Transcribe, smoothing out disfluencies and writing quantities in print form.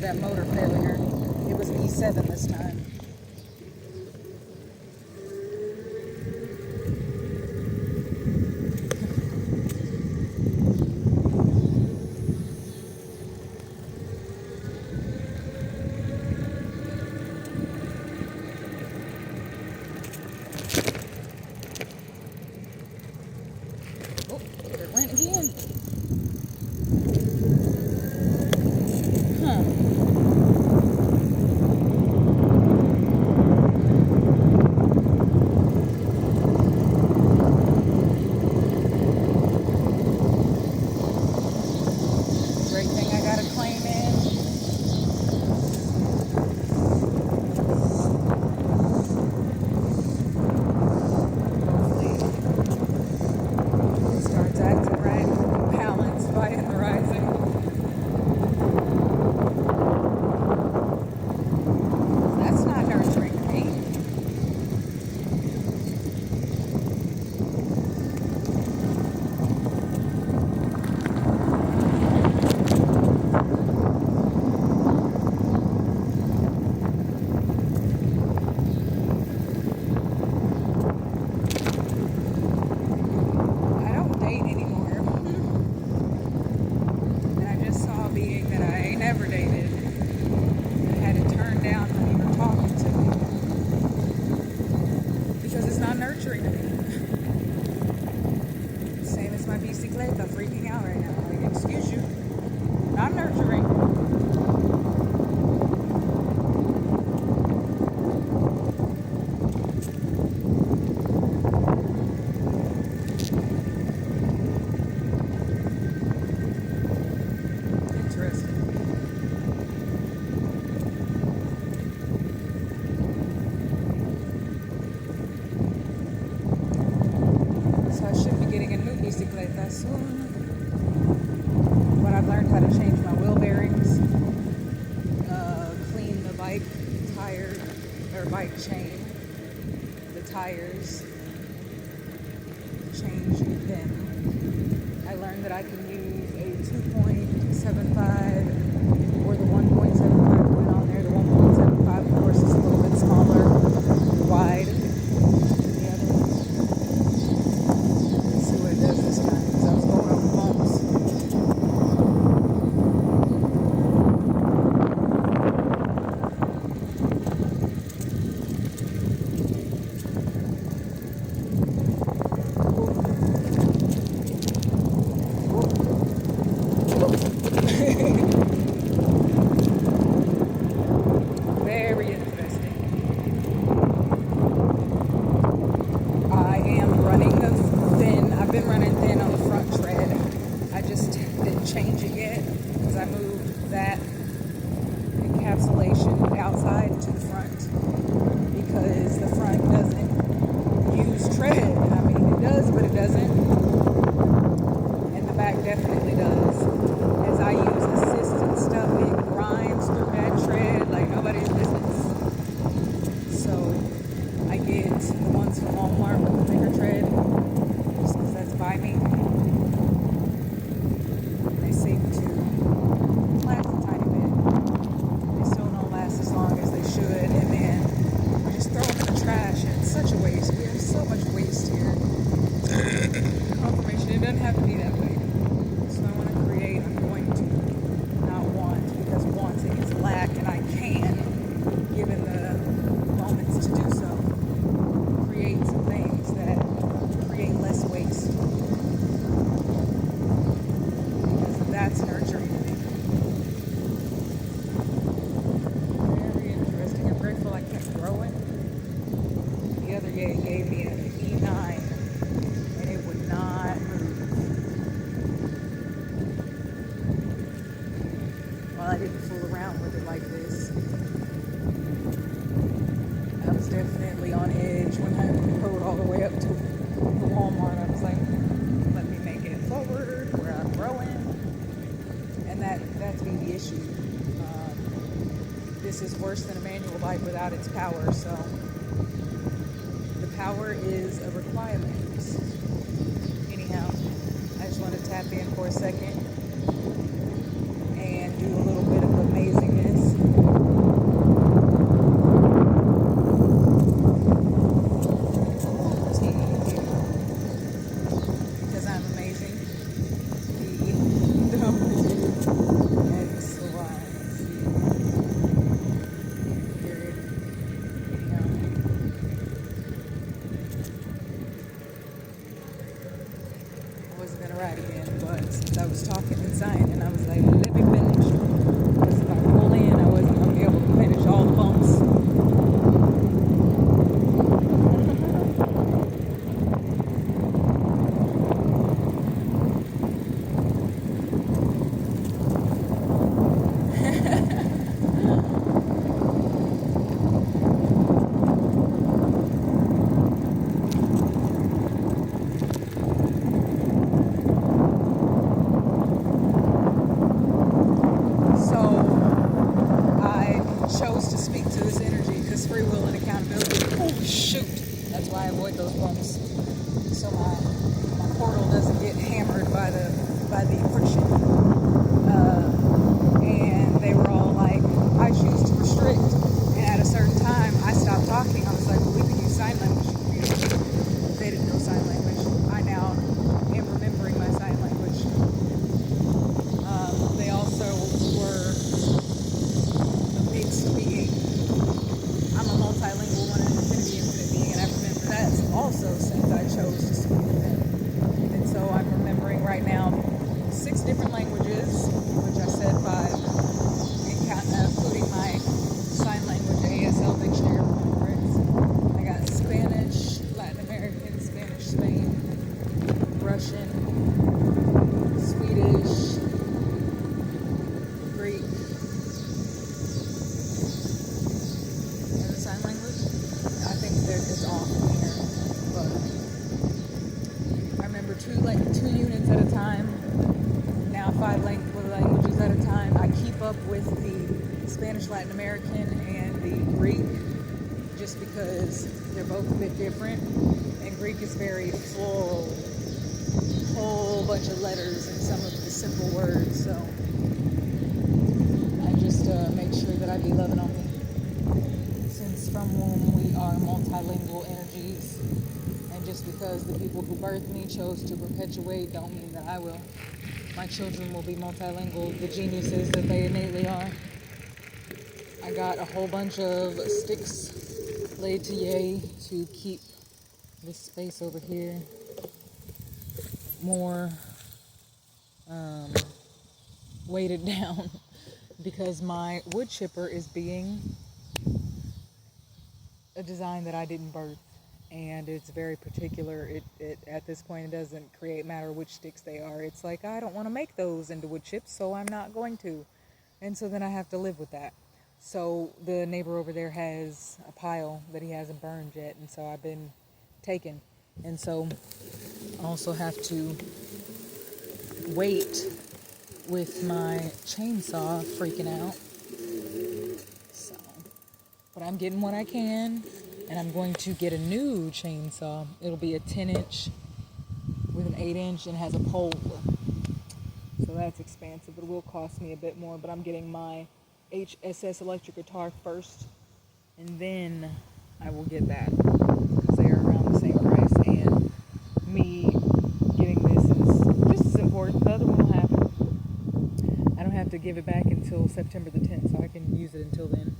that motor failure. It was E7 this time. Oh, there it went again. Great thing I got a claim in. Hopefully it starts acting right. Balance by and rising. That's not nurturing me. I don't date anymore. And I just saw a being that I ain't never dated and had to turn down when you were talking to me because it's not nurturing to me. Same as my bicicleta freaking out right now. Like, excuse you, not nurturing. Interesting. So I should be getting a new bicicleta soon. But I've learned how to change my wheel bearings, clean the bike tire or bike chain, the tires, change them. I learned that I can use a 2.75 or the 1.75 point on there. The 1.75, of course, is a little bit smaller, wide than the other one. Let's see what it does this time because I was going over bumps. Very interesting. I am running thin. I've been running thin on the front tread. I just didn't change it yet because I moved that encapsulation outside to the front because the front doesn't use tread. I mean, it does, but it doesn't. And the back definitely does. As I use assist and stuff, it grinds through that tread like nobody's business. So I get the ones from Walmart with the bigger tread just because that's by me. They seem to last a tiny bit. They still don't last as long as they should. And then we just throw them in the trash and it's such a waste. We have so much waste here. Confirmation, it doesn't have to be that way. So I want to create, I'm going to not want because wanting is lack and I can, given the moments to do so, create some things that create less waste. Because that's nurturing to me. Very interesting. I'm grateful I kept growing. The other yay gave me an E9 and it would not move. Well, I didn't fool around with it like this. I was definitely on edge when I rode all the way up to the Walmart. I was like, let me make it forward where I'm growing. And that's been the issue. This is worse than a manual bike without its power, so the power is a requirement. Anyhow, I just want to tap in for a second and do a little bit of amazingness. I was talking and signing, and I was like, let me finish. Because if I pull in, I wasn't going to be able to finish all the bumps. Latin American and the Greek, just because they're both a bit different, and Greek is very full, whole bunch of letters and some of the simple words, so I just make sure that I be loving on me, since from whom we are multilingual energies, and just because the people who birthed me chose to perpetuate don't mean that I will. My children will be multilingual, the geniuses that they innately are. I got a whole bunch of sticks laid to yay to keep this space over here more weighted down because my wood chipper is being a design that I didn't birth, and it's very particular. It at this point, it doesn't create matter which sticks they are. It's like, I don't want to make those into wood chips, so I'm not going to. And so then I have to live with that. So the neighbor over there has a pile that he hasn't burned yet, and so I've been taken. And so I also have to wait with my chainsaw freaking out. So, but I'm getting what I can, and I'm going to get a new chainsaw. It'll be a 10-inch with an 8-inch and has a pole. So that's expansive. It will cost me a bit more, but I'm getting my HSS electric guitar first, and then I will get that, because they are around the same price, and me getting this is just as important. The other one will happen. I don't have to give it back until September the 10th, so I can use it until then.